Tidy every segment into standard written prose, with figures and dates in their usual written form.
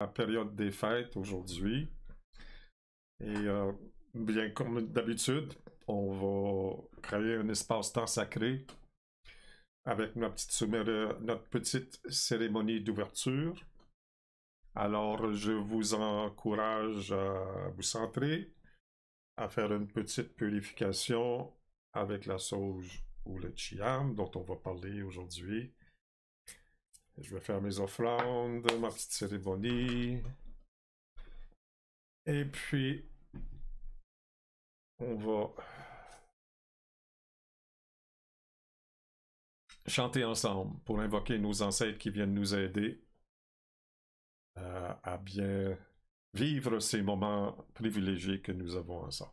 la période des fêtes aujourd'hui. Et bien comme d'habitude, on va créer un espace-temps sacré avec notre petite cérémonie d'ouverture. Alors, je vous encourage à vous centrer, à faire une petite purification avec la sauge ou le chiam dont on va parler aujourd'hui. Je vais faire mes offrandes, ma petite cérémonie. Et puis, on va chanter ensemble pour invoquer nos ancêtres qui viennent nous aider à bien vivre ces moments privilégiés que nous avons ensemble.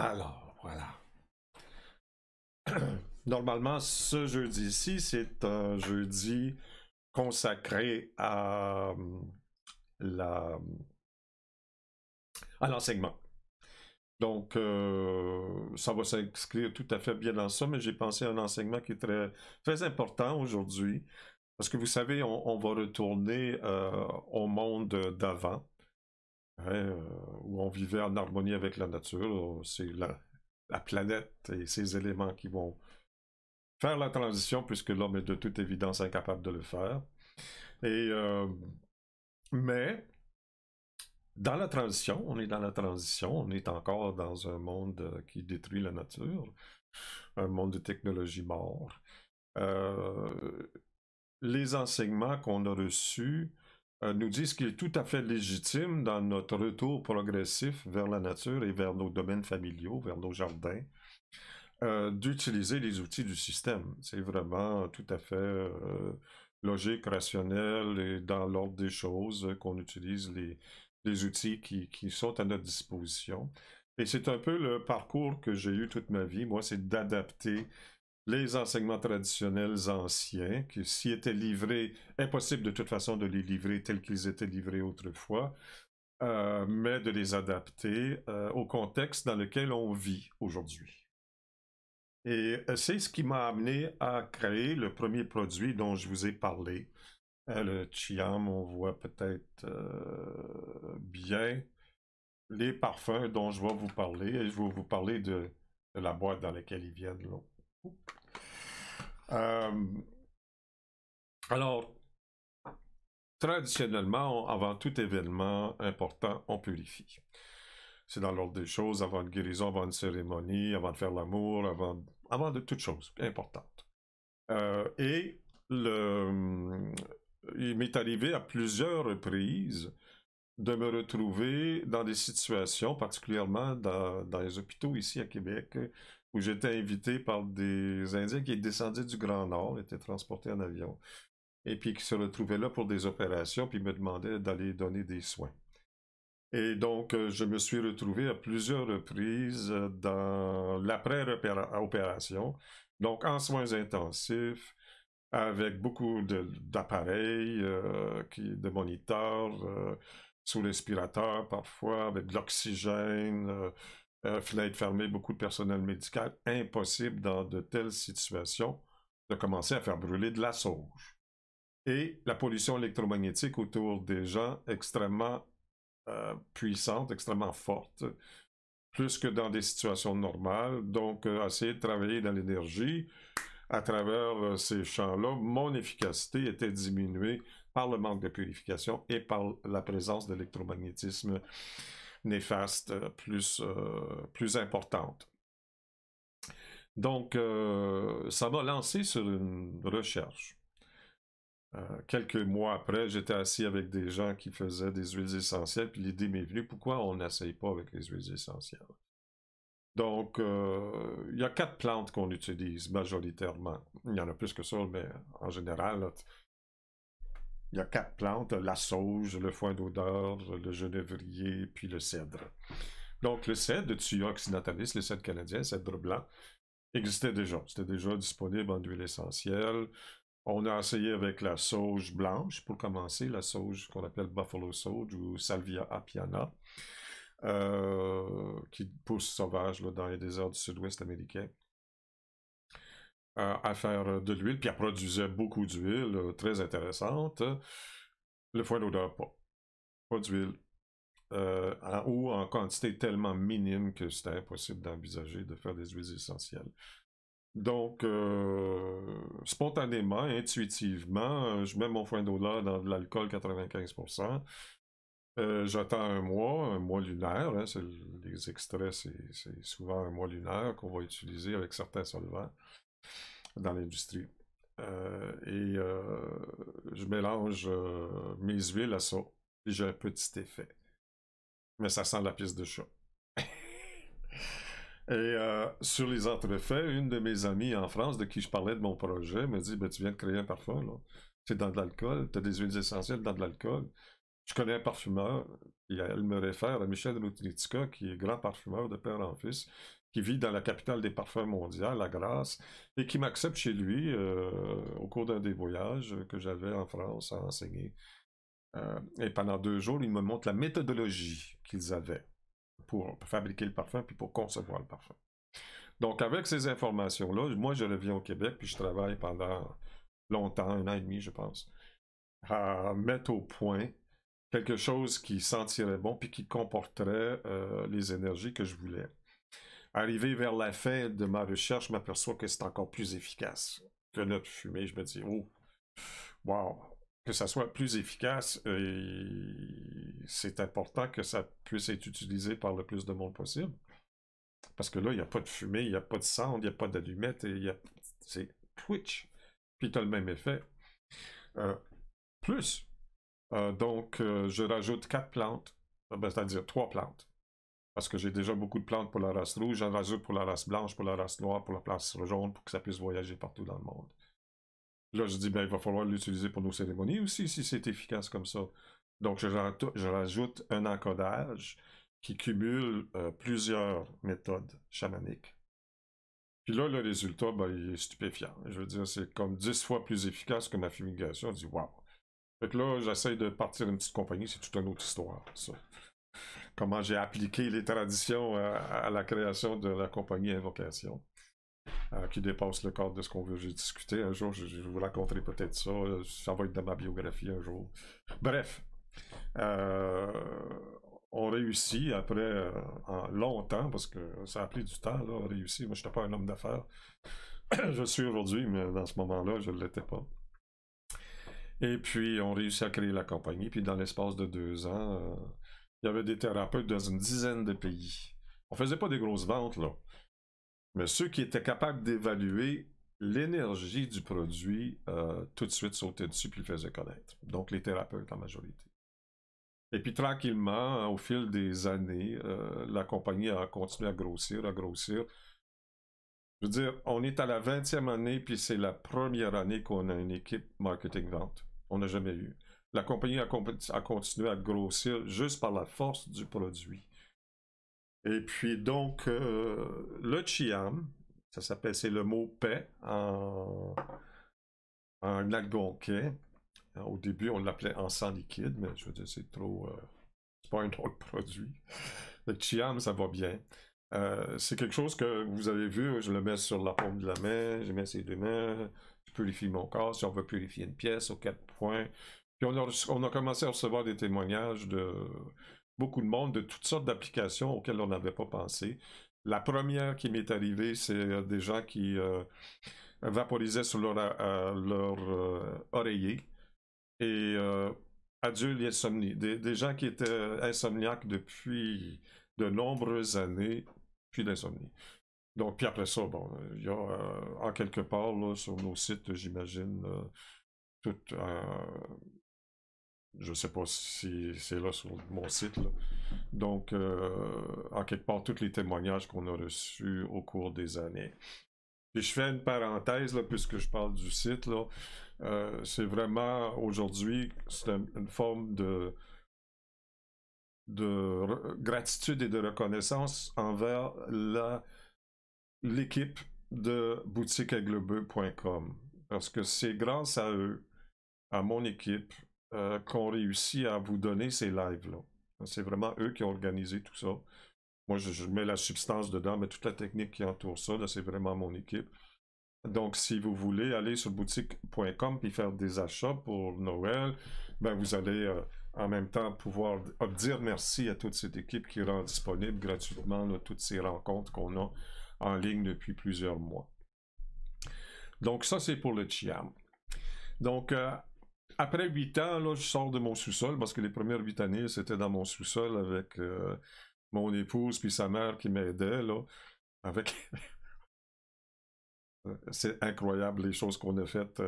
Alors, voilà. Normalement, ce jeudi-ci, c'est un jeudi consacré la, à l'enseignement. Donc, ça va s'inscrire tout à fait bien dans ça, mais j'ai pensé à un enseignement qui est très, très important aujourd'hui. Parce que vous savez, on va retourner au monde d'avant, hein, où on vivait en harmonie avec la nature. C'est la planète et ses éléments qui vont faire la transition, puisque l'homme est de toute évidence incapable de le faire. Et, mais, dans la transition, on est dans la transition, on est encore dans un monde qui détruit la nature, un monde de technologie mort. Les enseignements qu'on a reçus nous disent qu'il est tout à fait légitime dans notre retour progressif vers la nature et vers nos domaines familiaux, vers nos jardins, d'utiliser les outils du système. C'est vraiment tout à fait logique, rationnel et dans l'ordre des choses qu'on utilise les outils qui sont à notre disposition. Et c'est un peu le parcours que j'ai eu toute ma vie. Moi, c'est d'adapter les enseignements traditionnels anciens, qui s'y étaient livrés, impossible de toute façon de les livrer tels qu'ils étaient livrés autrefois, mais de les adapter au contexte dans lequel on vit aujourd'hui. Et c'est ce qui m'a amené à créer le premier produit dont je vous ai parlé, le Chiam. On voit peut-être bien les parfums dont je vais vous parler, et je vais vous parler de la boîte dans laquelle ils viennent. Alors, traditionnellement, avant tout événement important, on purifie. C'est dans l'ordre des choses, avant une guérison, avant une cérémonie, avant de faire l'amour, avant de toute chose importante. Et il m'est arrivé à plusieurs reprises de me retrouver dans des situations, particulièrement dans les hôpitaux ici à Québec, où j'étais invité par des Indiens qui descendaient du Grand Nord, étaient transportés en avion, et puis qui se retrouvaient là pour des opérations, puis me demandaient d'aller donner des soins. Et donc, je me suis retrouvé à plusieurs reprises dans l'après-opération, donc en soins intensifs, avec beaucoup d'appareils, de moniteurs, sous respirateur parfois, avec de l'oxygène, fenêtres fermées, beaucoup de personnel médical. Impossible dans de telles situations de commencer à faire brûler de la sauge. Et la pollution électromagnétique autour des gens extrêmement puissante, extrêmement forte, plus que dans des situations normales. Donc, essayer de travailler dans l'énergie à travers ces champs-là, mon efficacité était diminuée par le manque de purification et par la présence d'électromagnétisme néfaste plus importante. Donc, ça m'a lancé sur une recherche. Quelques mois après, j'étais assis avec des gens qui faisaient des huiles essentielles, puis l'idée m'est venue, pourquoi on n'essaye pas avec les huiles essentielles? Donc, il y a 4 plantes qu'on utilise majoritairement. Il y en a plus que ça, mais en général, là, il y a 4 plantes, la sauge, le foin d'odeur, le genévrier, puis le cèdre. Donc, le cèdre, Thuya occidentalis, le cèdre canadien, le cèdre blanc, existait déjà. C'était déjà disponible en huile essentielle. On a essayé avec la sauge blanche, pour commencer, la sauge qu'on appelle Buffalo Sauge ou Salvia apiana, qui pousse sauvage là, dans les déserts du sud-ouest américain, à faire de l'huile, puis elle produisait beaucoup d'huile, très intéressante. Le foin d'odeur, pas d'huile. Ou en quantité tellement minime que c'était impossible d'envisager de faire des huiles essentielles. Donc, spontanément, intuitivement, je mets mon foin d'odeur dans de l'alcool 95%. J'attends un mois lunaire. Hein, les extraits, c'est souvent un mois lunaire qu'on va utiliser avec certains solvants dans l'industrie. Je mélange mes huiles à ça. Et j'ai un petit effet. Mais ça sent la piste de chat. Et sur les entrefaits, une de mes amies en France, de qui je parlais de mon projet, me dit, ben, tu viens de créer un parfum, là. C'est dans de l'alcool, tu as des huiles essentielles dans de l'alcool. Je connais un parfumeur, et elle me réfère à Michel Rutnitzka, qui est grand parfumeur de père en fils, qui vit dans la capitale des parfums mondiaux, la Grasse, et qui m'accepte chez lui au cours d'un des voyages que j'avais en France à enseigner. Et pendant 2 jours, il me montre la méthodologie qu'ils avaient pour fabriquer le parfum puis pour concevoir le parfum. Donc, avec ces informations-là, moi, je reviens au Québec puis je travaille pendant longtemps, 1 an et demi, je pense, à mettre au point quelque chose qui sentirait bon puis qui comporterait les énergies que je voulais. Arrivé vers la fin de ma recherche, je m'aperçois que c'est encore plus efficace que notre fumée. Je me dis, oh, wow, que ça soit plus efficace, c'est important que ça puisse être utilisé par le plus de monde possible. Parce que là, il n'y a pas de fumée, il n'y a pas de cendre, il n'y a pas d'allumette, c'est Twitch. Puis tu as le même effet. Euh, plus, je rajoute 4 plantes, c'est-à-dire 3 plantes. Parce que j'ai déjà beaucoup de plantes pour la race rouge, j'en rajoute pour la race blanche, pour la race noire, pour la race jaune, pour que ça puisse voyager partout dans le monde. Là, je dis, ben, il va falloir l'utiliser pour nos cérémonies aussi, si c'est efficace comme ça. Donc, je rajoute un encodage qui cumule plusieurs méthodes chamaniques. Puis là, le résultat, ben, il est stupéfiant. Je veux dire, c'est comme 10 fois plus efficace que ma fumigation. Je dis, waouh. Fait que là, j'essaie de partir une petite compagnie, c'est toute une autre histoire, ça. Comment j'ai appliqué les traditions à la création de la compagnie Invocation. Qui dépasse le cadre de ce qu'on veut discuter. Un jour, je vous raconterai peut-être ça. Ça va être dans ma biographie un jour. Bref, euh, on réussit après longtemps, parce que ça a pris du temps, là, on réussit. Moi, je n'étais pas un homme d'affaires. Je le suis aujourd'hui, mais dans ce moment-là, je ne l'étais pas. Et puis, on réussit à créer la compagnie. Puis, dans l'espace de 2 ans, il y avait des thérapeutes dans une dizaine de pays. On faisait pas des grosses ventes, là. Mais ceux qui étaient capables d'évaluer l'énergie du produit, tout de suite sautaient dessus puis le faisaient connaître. Donc les thérapeutes en majorité. Et puis tranquillement, au fil des années, la compagnie a continué à grossir, à grossir. Je veux dire, on est à la 20e année, puis c'est la première année qu'on a une équipe marketing-vente. On n'a jamais eu. La compagnie a continué à grossir juste par la force du produit. Et puis donc, le Chiam, ça s'appelle, c'est le mot paix en algonquin. Au début, on l'appelait encens liquide, mais je veux dire, c'est trop. C'est pas un autre produit. Le Chiam, ça va bien. C'est quelque chose que vous avez vu, je le mets sur la paume de la main, je mets ces 2 mains, je purifie mon corps, si on veut purifier une pièce aux 4 points. Puis on a commencé à recevoir des témoignages de beaucoup de monde, de toutes sortes d'applications auxquelles on n'avait pas pensé. La première qui m'est arrivée, c'est des gens qui vaporisaient sur leur oreiller et adieu l'insomnie. Des gens qui étaient insomniaques depuis de nombreuses années, puis l'insomnie. Donc, puis après ça, bon, il y a en quelque part là, sur nos sites, j'imagine, tout. Je sais pas si c'est là sur mon site. Là. Donc, en quelque part, tous les témoignages qu'on a reçus au cours des années. Et je fais une parenthèse, là, puisque je parle du site. Là. C'est vraiment, aujourd'hui, c'est une forme de gratitude et de reconnaissance envers l'équipe de boutiqueaiglebeu.com. Parce que c'est grâce à eux, à mon équipe, qu'on réussit à vous donner ces lives-là. C'est vraiment eux qui ont organisé tout ça. Moi, je mets la substance dedans, mais toute la technique qui entoure ça, là, c'est vraiment mon équipe. Donc, si vous voulez aller sur boutique.com et faire des achats pour Noël, ben vous allez en même temps pouvoir dire merci à toute cette équipe qui rend disponible gratuitement là, toutes ces rencontres qu'on a en ligne depuis plusieurs mois. Donc, ça, c'est pour le Chiam. Donc, après 8 ans, là, je sors de mon sous-sol, parce que les premières 8 années, c'était dans mon sous-sol avec mon épouse puis sa mère qui m'aidait, là, avec... C'est incroyable les choses qu'on a faites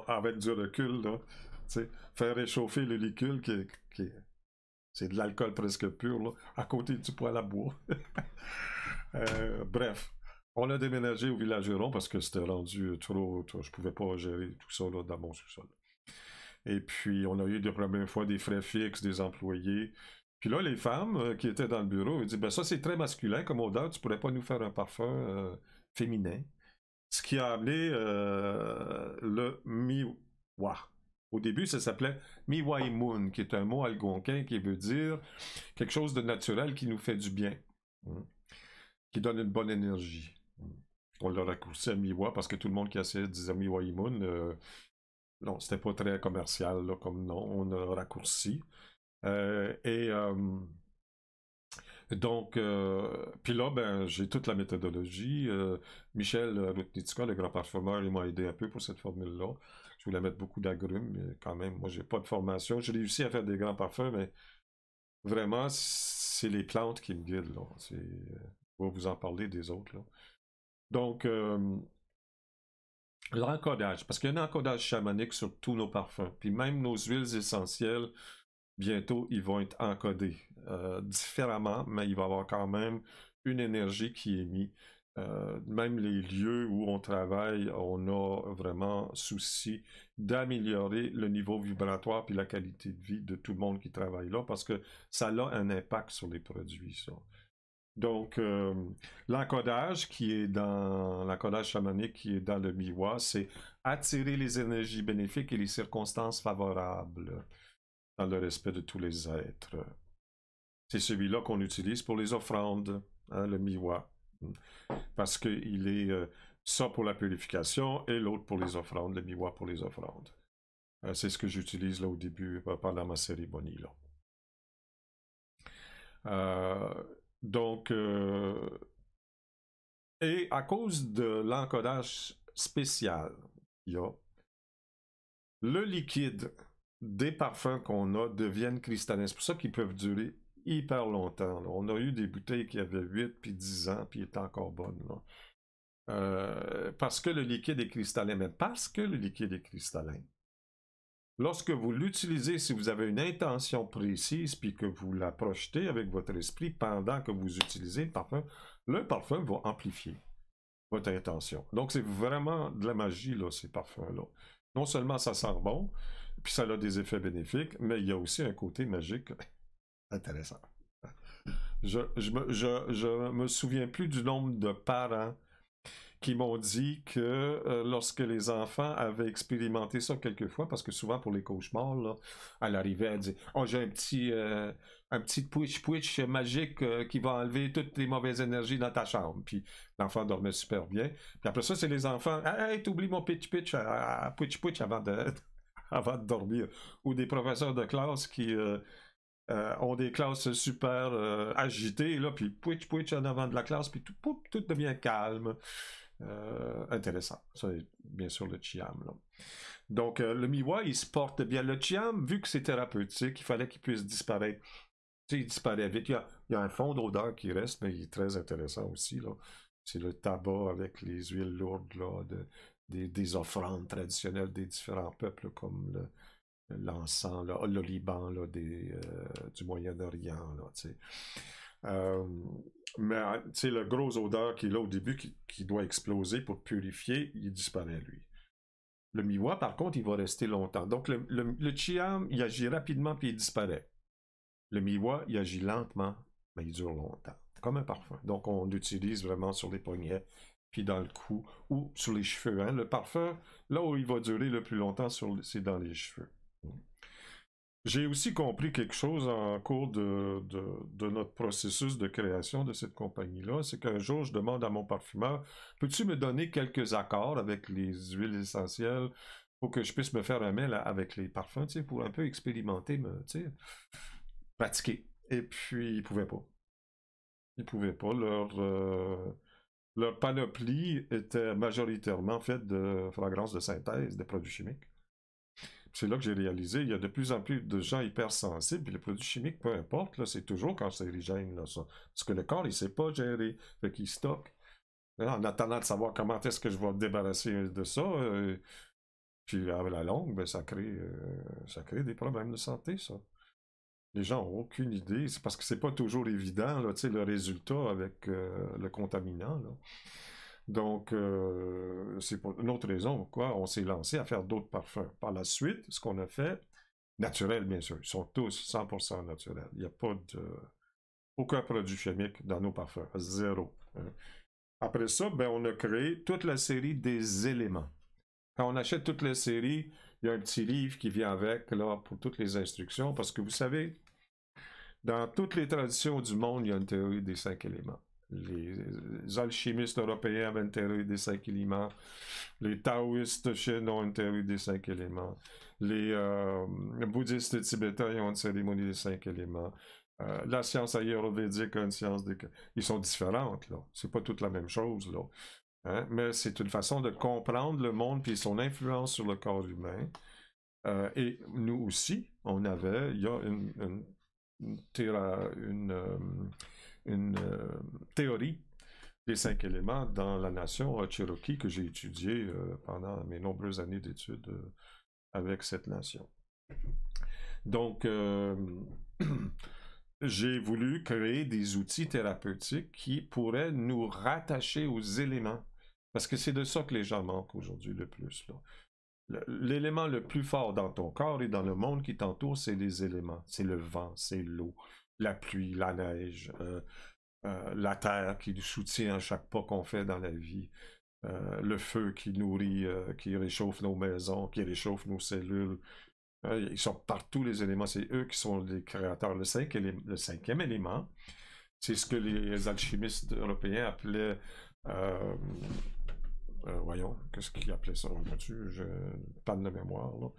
avec du recul, là. Faire réchauffer l'hélicule, c'est de l'alcool presque pur, là, à côté du poêle à bois. Bref, on a déménagé au village Huron parce que c'était rendu trop, je pouvais pas gérer tout ça là, dans mon sous-sol. Et puis, on a eu la première fois des frais fixes des employés. Puis là, les femmes qui étaient dans le bureau, elles disent, ben ça, c'est très masculin comme odeur, tu pourrais pas nous faire un parfum féminin. Ce qui a amené le Miwa. Au début, ça s'appelait Miwaimun, qui est un mot algonquin qui veut dire quelque chose de naturel qui nous fait du bien, qui donne une bonne énergie. On l'a raccourci à Miwa parce que tout le monde qui essayait disait Miwaimun. Non, c'était pas très commercial là, comme nom, on a raccourci. Donc, puis là, ben, j'ai toute la méthodologie. Michel Rutnitzka, le grand parfumeur, il m'a aidé un peu pour cette formule-là. Je voulais mettre beaucoup d'agrumes, mais quand même, moi, j'ai pas de formation. J'ai réussi à faire des grands parfums, mais vraiment, c'est les plantes qui me guident, là. Je vais vous en parler des autres, là. Donc, l'encodage, parce qu'il y a un encodage chamanique sur tous nos parfums. Puis même nos huiles essentielles, bientôt, ils vont être encodés différemment, mais il va y avoir quand même une énergie qui est mise. Même les lieux où on travaille, on a vraiment souci d'améliorer le niveau vibratoire puis la qualité de vie de tout le monde qui travaille là, parce que ça a un impact sur les produits, ça. Donc, l'encodage l'encodage chamanique qui est dans le miwa, c'est attirer les énergies bénéfiques et les circonstances favorables dans le respect de tous les êtres. C'est celui-là qu'on utilise pour les offrandes, hein, le miwa. Parce qu'il est ça pour la purification et l'autre pour les offrandes, le miwa pour les offrandes. C'est ce que j'utilise là au début pendant ma cérémonie là. Donc, et à cause de l'encodage spécial, il y a le liquide des parfums qu'on a deviennent cristallins. C'est pour ça qu'ils peuvent durer hyper longtemps. Là. On a eu des bouteilles qui avaient 8 puis 10 ans, puis étaient encore bonnes. Parce que le liquide est cristallin. Mais parce que le liquide est cristallin, lorsque vous l'utilisez, si vous avez une intention précise, puis que vous la projetez avec votre esprit pendant que vous utilisez le parfum va amplifier votre intention. Donc, c'est vraiment de la magie, là, ces parfums-là. Non seulement ça sent bon, puis ça a des effets bénéfiques, mais il y a aussi un côté magique intéressant. Je me souviens plus du nombre de parents qui m'ont dit que lorsque les enfants avaient expérimenté ça quelquefois, parce que souvent pour les cauchemars, là, elle arrivait à dire « Oh, j'ai un petit push magique qui va enlever toutes les mauvaises énergies dans ta chambre. » Puis l'enfant dormait super bien. Puis après ça, c'est les enfants « Hey, t'oublies mon pitch avant de dormir. » Ou des professeurs de classe qui ont des classes super agitées, là, puis pouitch en avant de la classe, puis tout devient calme. Intéressant. Ça, bien sûr, le Chiam. Là. Donc, le Miwa, il se porte bien. Le Chiam, vu que c'est thérapeutique, il fallait qu'il puisse disparaître. Tu sais, il disparaît vite. Il y a un fond d'odeur qui reste, mais il est très intéressant aussi. Là. C'est le tabac avec les huiles lourdes là, des offrandes traditionnelles des différents peuples, comme l'encens, le Liban là, du Moyen-Orient. Là, tu sais. Mais tu sais, le gros odeur qui est là au début, qui doit exploser pour purifier, il disparaît lui. Le miwa, par contre, il va rester longtemps. Donc le chiam, il agit rapidement puis il disparaît. Le miwa, il agit lentement, mais il dure longtemps. Comme un parfum. Donc on l'utilise vraiment sur les poignets, puis dans le cou, ou sur les cheveux. Hein. Le parfum, là où il va durer le plus longtemps, c'est dans les cheveux. J'ai aussi compris quelque chose en cours de notre processus de création de cette compagnie-là, c'est qu'un jour, je demande à mon parfumeur, peux-tu me donner quelques accords avec les huiles essentielles pour que je puisse me faire un mail avec les parfums, tu sais, pour un peu expérimenter, tu sais, pratiquer. Et puis, ils pouvaient pas. Ils pouvaient pas. Leur panoplie était majoritairement faite de fragrances de synthèse, de produits chimiques. C'est là que j'ai réalisé, il y a de plus en plus de gens hypersensibles, puis les produits chimiques, peu importe, là, c'est toujours cancérigène, là, ça. Parce que le corps, il ne sait pas gérer, fait qu'il stocke. Là, en attendant de savoir comment est-ce que je vais me débarrasser de ça, puis à la longue, ben, ça crée des problèmes de santé, ça. Les gens n'ont aucune idée, c'est parce que c'est pas toujours évident, là, le résultat avec le contaminant, là. Donc, c'est pour une autre raison pourquoi on s'est lancé à faire d'autres parfums. Par la suite, ce qu'on a fait, naturel bien sûr, ils sont tous 100% naturels. Il n'y a pas aucun produit chimique dans nos parfums, zéro. Hein. Après ça, ben, on a créé toute la série des éléments. Quand on achète toute la série, il y a un petit livre qui vient avec là, pour toutes les instructions, parce que vous savez, dans toutes les traditions du monde, il y a une théorie des 5 éléments. Les alchimistes européens avaient une théorie des 5 éléments. Les taoïstes de Chine ont une théorie des 5 éléments. Les bouddhistes tibétains ont une cérémonie des 5 éléments. La science ayurvédique a une science des... Ils sont différentes, là. C'est pas toute la même chose, là. Hein? Mais c'est une façon de comprendre le monde et son influence sur le corps humain. Et nous aussi, il y a une théorie des 5 éléments dans la nation Cherokee que j'ai étudiée pendant mes nombreuses années d'études avec cette nation. Donc, j'ai voulu créer des outils thérapeutiques qui pourraient nous rattacher aux éléments. Parce que c'est de ça que les gens manquent aujourd'hui le plus. L'élément le plus fort dans ton corps et dans le monde qui t'entoure, c'est les éléments. C'est le vent, c'est l'eau, la pluie, la neige, la terre qui nous soutient à chaque pas qu'on fait dans la vie, le feu qui nourrit, qui réchauffe nos maisons, qui réchauffe nos cellules. Ils sont partout, les éléments. C'est eux qui sont les créateurs. Le cinquième élément, c'est ce que les alchimistes européens appelaient... voyons, qu'est-ce qu'ils appelaient ça là-dessus? Je panne de mémoire, là.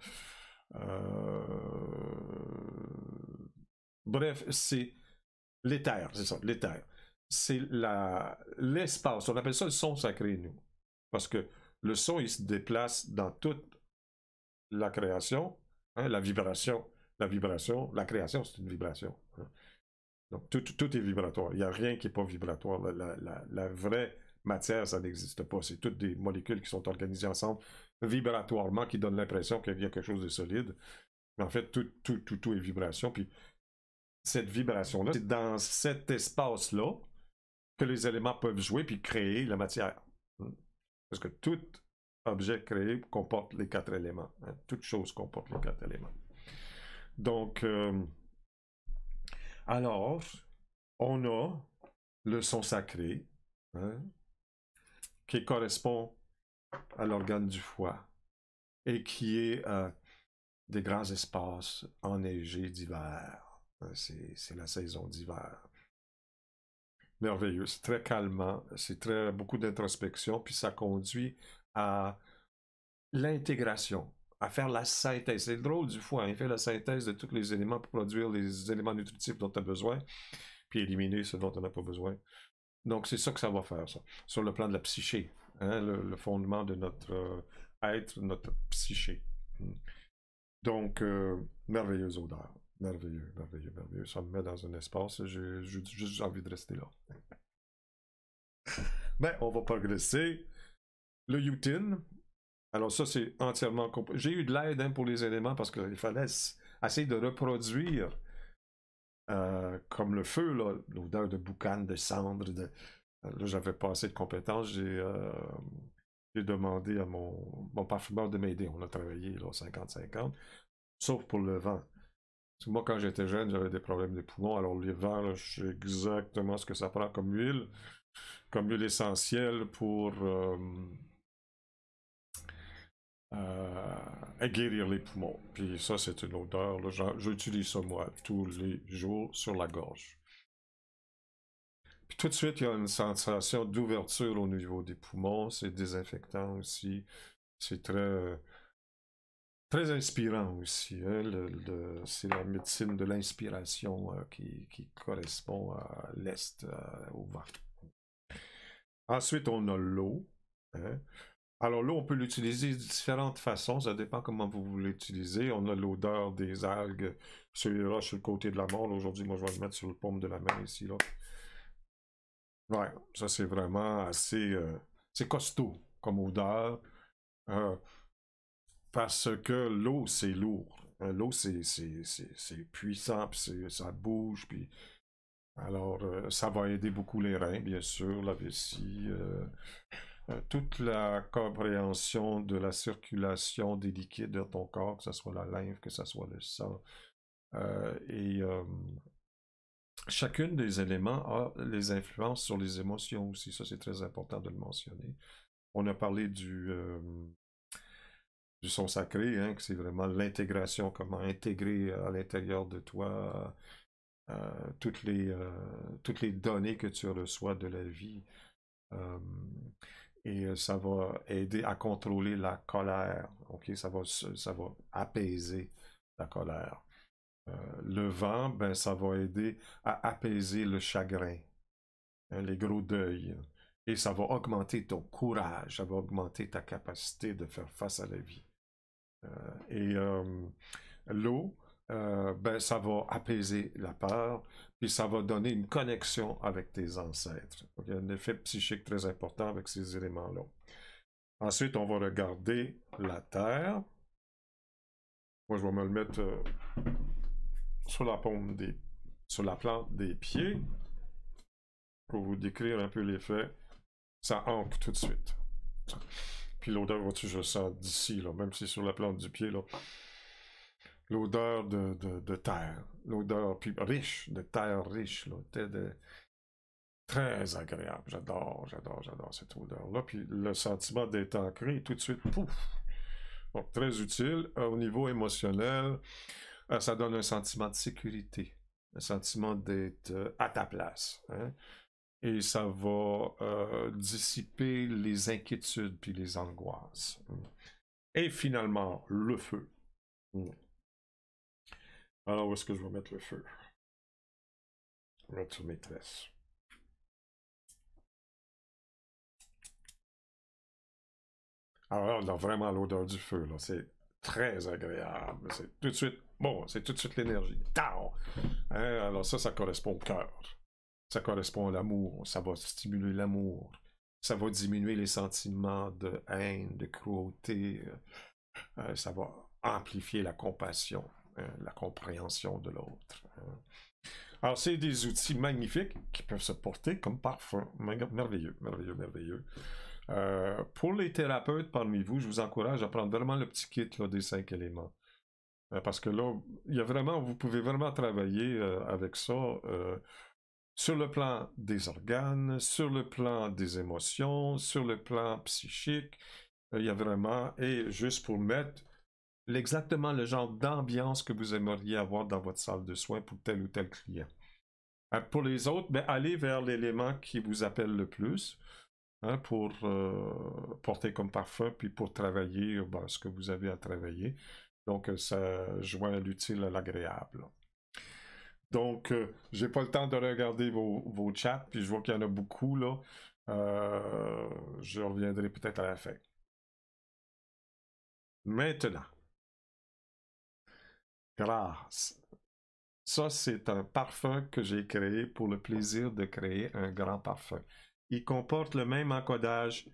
Bref, c'est l'éther, c'est ça, l'éther. C'est l'espace. On appelle ça le son sacré, nous. Parce que le son, il se déplace dans toute la création, hein, la vibration, la création, c'est une vibration. Hein. Donc, tout est vibratoire. Il n'y a rien qui n'est pas vibratoire. La vraie matière, ça n'existe pas. C'est toutes des molécules qui sont organisées ensemble vibratoirement, qui donnent l'impression qu'il y a quelque chose de solide. Mais en fait, tout est vibration. Puis, cette vibration-là, c'est dans cet espace-là que les éléments peuvent jouer puis créer la matière. Parce que tout objet créé comporte les 4 éléments. Hein. Toute chose comporte les 4 éléments. Donc, alors, on a le son sacré, hein, qui correspond à l'organe du foie et qui est des grands espaces enneigés d'hiver. C'est la saison d'hiver. Merveilleux, c'est très calmant, c'est très beaucoup d'introspection, puis ça conduit à l'intégration, à faire la synthèse. C'est drôle du foie, il fait la synthèse de tous les éléments pour produire les éléments nutritifs dont tu as besoin, puis éliminer ceux dont tu n'as pas besoin. Donc c'est ça que ça va faire, ça, sur le plan de la psyché, hein, le fondement de notre être, notre psyché. Donc, merveilleuse odeur. Merveilleux, merveilleux, merveilleux. Ça me met dans un espace, j'ai juste envie de rester là. Ben, on va progresser. Le Utin. Alors ça, c'est entièrement... J'ai eu de l'aide hein, pour les éléments parce qu'il fallait essayer de reproduire comme le feu, l'odeur de boucan, de cendre. Là, j'avais pas assez de compétences. J'ai demandé à mon parfumeur de m'aider. On a travaillé 50-50, sauf pour le vent. Parce que moi, quand j'étais jeune, j'avais des problèmes de poumons. Alors, le vent, là, je sais exactement ce que ça prend comme huile essentielle pour guérir les poumons. Puis ça, c'est une odeur. J'utilise ça, moi, tous les jours sur la gorge. Puis tout de suite, il y a une sensation d'ouverture au niveau des poumons. C'est désinfectant aussi. C'est très inspirant aussi. Hein? C'est la médecine de l'inspiration qui correspond à l'Est, au vent. Ensuite, on a l'eau. Hein? Alors l'eau, on peut l'utiliser de différentes façons. Ça dépend comment vous voulez l'utiliser. On a l'odeur des algues sur les roches sur le côté de la mort. Aujourd'hui, moi, je vais le mettre sur le paume de la main ici. Là. Ouais, ça, c'est vraiment assez... c'est costaud comme odeur. Parce que l'eau, c'est lourd. L'eau, c'est puissant, puis ça bouge, puis... Alors, ça va aider beaucoup les reins, bien sûr, la vessie. toute la compréhension de la circulation des liquides de ton corps, que ce soit la lymphe, que ce soit le sang. Et chacune des éléments a les influences sur les émotions aussi. Ça, c'est très important de le mentionner. On a parlé du son sacré, hein, que c'est vraiment l'intégration, comment intégrer à l'intérieur de toi toutes les données que tu reçois de la vie. Et ça va aider à contrôler la colère. Ok, ça va apaiser la colère. Le vent, ben, ça va aider à apaiser le chagrin, hein, les gros deuils. Et ça va augmenter ton courage, ça va augmenter ta capacité de faire face à la vie. Et l'eau, ben, ça va apaiser la peur, puis ça va donner une connexion avec tes ancêtres. Donc, il y a un effet psychique très important avec ces éléments-là. Ensuite, on va regarder la terre. Moi, je vais me le mettre sur la plante des pieds pour vous décrire un peu l'effet. Ça ancre tout de suite. Puis l'odeur, vois-tu, je le sens d'ici, là, même si c'est sur la plante du pied, là. L'odeur de terre, l'odeur puis riche, de terre riche, là, très agréable. J'adore cette odeur-là. Puis le sentiment d'être ancré, tout de suite, pouf! Donc, très utile. Au niveau émotionnel, ça donne un sentiment de sécurité, un sentiment d'être à ta place. Hein? Et ça va dissiper les inquiétudes puis les angoisses. Et finalement, le feu. Alors, où est-ce que je vais mettre le feu? Je vais mettre sur mes tresses. Alors là, on a vraiment l'odeur du feu, là. C'est très agréable. C'est tout de suite, bon, c'est tout de suite l'énergie. Hein? Alors ça correspond au cœur. Ça correspond à l'amour. Ça va stimuler l'amour. Ça va diminuer les sentiments de haine, de cruauté. Ça va amplifier la compassion, la compréhension de l'autre. Alors, c'est des outils magnifiques qui peuvent se porter comme parfum. Merveilleux, merveilleux, merveilleux. Pour les thérapeutes parmi vous, je vous encourage à prendre vraiment le petit kit là, des 5 éléments. Parce que là, il y a vraiment, vous pouvez vraiment travailler avec ça sur le plan des organes, sur le plan des émotions, sur le plan psychique. Il y a vraiment, et juste pour mettre exactement le genre d'ambiance que vous aimeriez avoir dans votre salle de soins pour tel ou tel client. Pour les autres, ben, allez vers l'élément qui vous appelle le plus. Hein, pour porter comme parfum, puis pour travailler ben, ce que vous avez à travailler. Donc, ça joint l'utile à l'agréable. Donc, j'ai pas le temps de regarder vos chats, puis je vois qu'il y en a beaucoup, là. Je reviendrai peut-être à la fin. Maintenant, grâce. Ça, c'est un parfum que j'ai créé pour le plaisir de créer un grand parfum. Il comporte le même encodage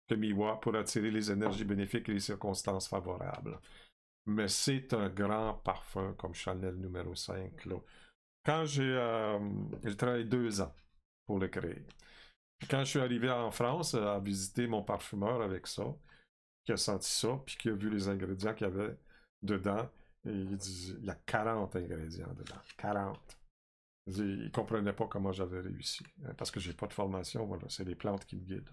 que Miwa pour attirer les énergies bénéfiques et les circonstances favorables. Mais c'est un grand parfum comme Chanel numéro 5. Là. Quand j'ai travaillé 2 ans pour le créer. Quand je suis arrivé en France à visiter mon parfumeur avec ça, qui a senti ça, puis qui a vu les ingrédients qu'il y avait dedans, et il dit il y a 40 ingrédients dedans. 40. Il ne comprenait pas comment j'avais réussi. Parce que j'ai pas de formation, voilà, c'est les plantes qui me guident.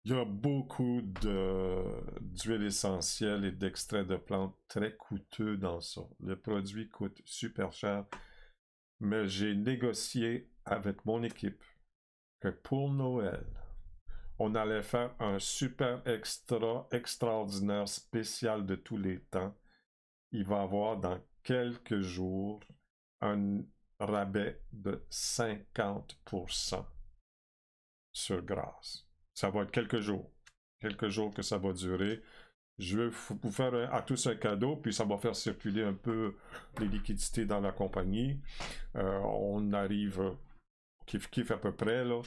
Il y a beaucoup d'huiles essentielles et d'extraits de plantes très coûteux dans ça. Le produit coûte super cher, mais j'ai négocié avec mon équipe que pour Noël, on allait faire un super extraordinaire spécial de tous les temps. Il va y avoir dans quelques jours un rabais de 50% sur Grâce. Ça va être quelques jours que ça va durer. Je vais vous faire à tous un cadeau, puis ça va faire circuler un peu les liquidités dans la compagnie. On arrive kiff à peu près, là.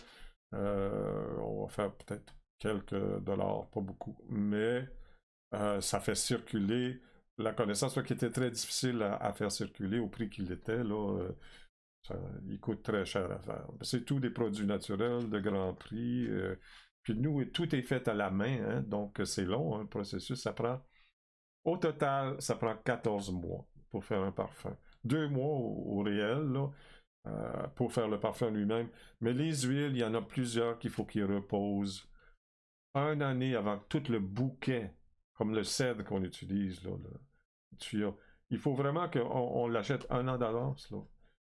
On va faire peut-être quelques dollars, pas beaucoup, mais ça fait circuler la connaissance qui était très difficile à faire circuler au prix qu'il était, là. Il coûte très cher à faire. C'est tout des produits naturels de grand prix. Puis nous, tout est fait à la main, hein, donc c'est long, hein, le processus. Au total, ça prend 14 mois pour faire un parfum. 2 mois au réel, là, pour faire le parfum lui-même. Mais les huiles, il y en a plusieurs qu'il faut qu'ils reposent 1 année avant que tout le bouquet, comme le cèdre qu'on utilise, là, le tuyau, il faut vraiment qu'on l'achète 1 an d'avance. Là.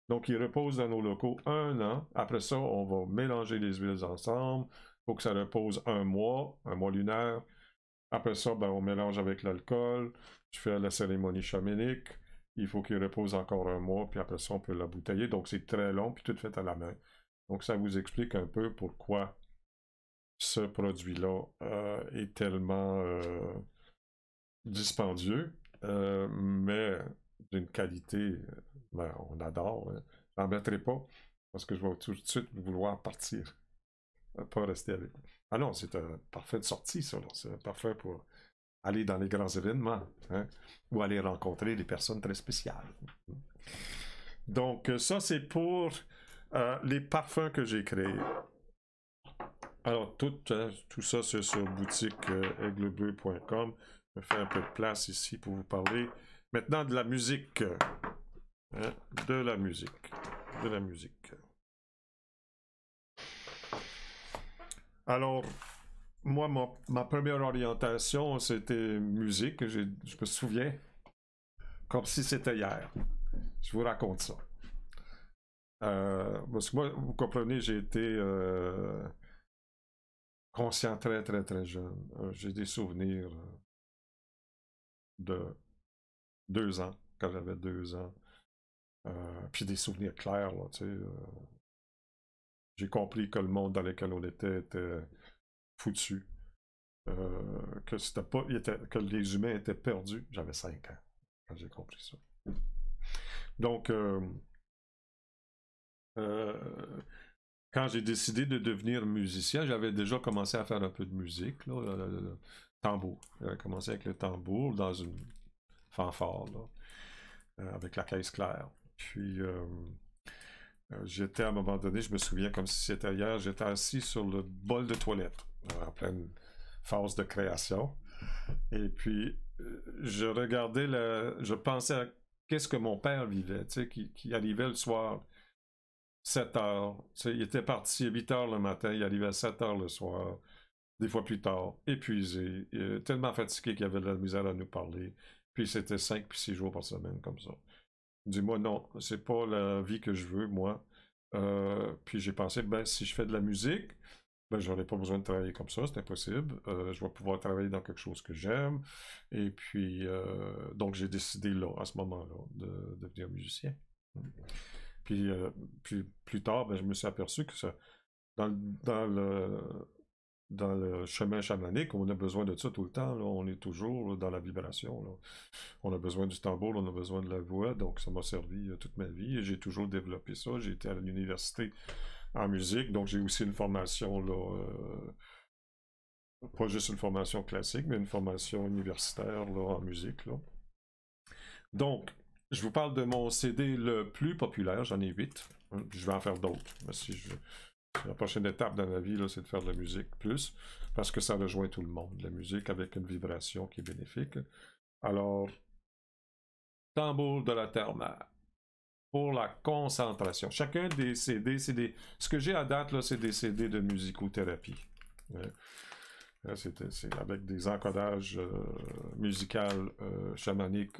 Donc, il repose dans nos locaux 1 an. Après ça, on va mélanger les huiles ensemble. Il faut que ça repose 1 mois lunaire. Après ça, ben, on mélange avec l'alcool. Je fais la cérémonie chamanique. Il faut qu'il repose encore 1 mois, puis après ça, on peut l'embouteiller. Donc, c'est très long, puis tout fait à la main. Donc, ça vous explique un peu pourquoi ce produit-là est tellement dispendieux, mais d'une qualité, ben, on adore. Hein. J'en mettrai pas, parce que je vais tout de suite vouloir partir. Pas rester avec. Ah non, c'est un parfum de sortie, ça. C'est un parfum pour aller dans les grands événements, hein, ou aller rencontrer des personnes très spéciales. Donc, ça, c'est pour les parfums que j'ai créés. Alors, tout ça, c'est sur boutique aiglebleu.com. Je fais un peu de place ici pour vous parler. Maintenant, de la musique. Hein, de la musique. De la musique. Alors, moi, ma première orientation, c'était musique. Je me souviens, comme si c'était hier. Je vous raconte ça. Parce que moi, vous comprenez, j'ai été conscient très, très, très jeune. J'ai des souvenirs de 2 ans, quand j'avais 2 ans. Puis des souvenirs clairs, là, tu sais. J'ai compris que le monde dans lequel on était foutu. Que c'était pas. Que les humains étaient perdus. J'avais 5 ans quand j'ai compris ça. Donc, quand j'ai décidé de devenir musicien, j'avais déjà commencé à faire un peu de musique, là, le tambour. J'avais commencé avec le tambour dans une fanfare, là, avec la caisse claire. Puis, j'étais à un moment donné, je me souviens comme si c'était hier, j'étais assis sur le bol de toilette, en pleine phase de création. Et puis, je regardais, je pensais à qu'est-ce que mon père vivait, tu sais, qui arrivait le soir, 7 heures. Tu sais, il était parti à 8 heures le matin, il arrivait à 7 heures le soir, des fois plus tard, épuisé, tellement fatigué qu'il avait de la misère à nous parler. Puis c'était 5 puis 6 jours par semaine comme ça. Dis-moi non, c'est pas la vie que je veux, moi. Puis j'ai pensé, ben si je fais de la musique, ben j'aurais pas besoin de travailler comme ça, c'est impossible. Je vais pouvoir travailler dans quelque chose que j'aime. Et puis, donc j'ai décidé là, à ce moment-là, de devenir musicien. Puis, puis plus tard, ben, je me suis aperçu que ça, dans le chemin chamanique, on a besoin de ça tout le temps. Là. On est toujours là, dans la vibration. Là. On a besoin du tambour, on a besoin de la voix, donc ça m'a servi toute ma vie et j'ai toujours développé ça. J'ai été à l'université en musique, donc j'ai aussi une formation, là, pas juste une formation classique, mais une formation universitaire là, en musique. Là. Donc, je vous parle de mon CD le plus populaire, j'en ai 8. Je vais en faire d'autres. La prochaine étape dans ma vie, c'est de faire de la musique plus, parce que ça rejoint tout le monde. La musique avec une vibration qui est bénéfique. Alors, tambour de la terre-mère. Pour la concentration. Chacun des CD, ce que j'ai à date, là, c'est des CD de musicothérapie. C'est avec des encodages musicaux chamaniques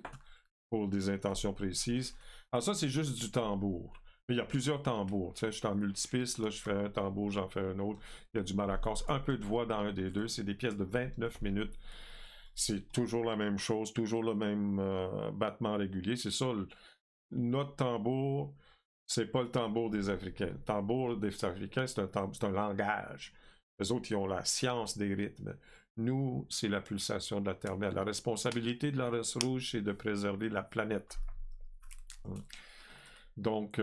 pour des intentions précises. Alors ça, c'est juste du tambour. Mais il y a plusieurs tambours. Tu sais, je suis en multipiste, là, je fais un tambour, j'en fais un autre. Il y a du maracas, un peu de voix dans un des deux. C'est des pièces de 29 minutes. C'est toujours la même chose, toujours le même battement régulier. C'est ça, notre tambour, c'est pas le tambour des Africains. Le tambour des Africains, c'est un langage. Les autres, ils ont la science des rythmes. Nous, c'est la pulsation de la terre-mère. La responsabilité de la race rouge, c'est de préserver la planète. Donc,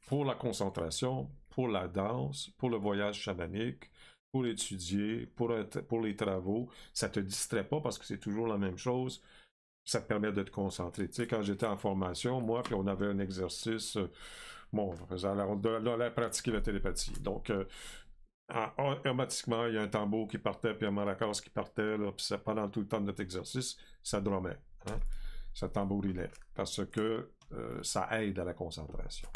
pour la concentration, pour la danse, pour le voyage chamanique, pour étudier, pour les travaux, ça te distrait pas parce que c'est toujours la même chose. ça te permet de te concentrer. Tu sais, quand j'étais en formation, moi, puis on avait un exercice, bon, on allait pratiquer la télépathie. Donc, automatiquement, il y a un tambour qui partait, puis un maracas qui partait, là, puis pendant tout le temps de notre exercice, ça drummait, hein? Ça tambourinait, parce que ça aide à la concentration.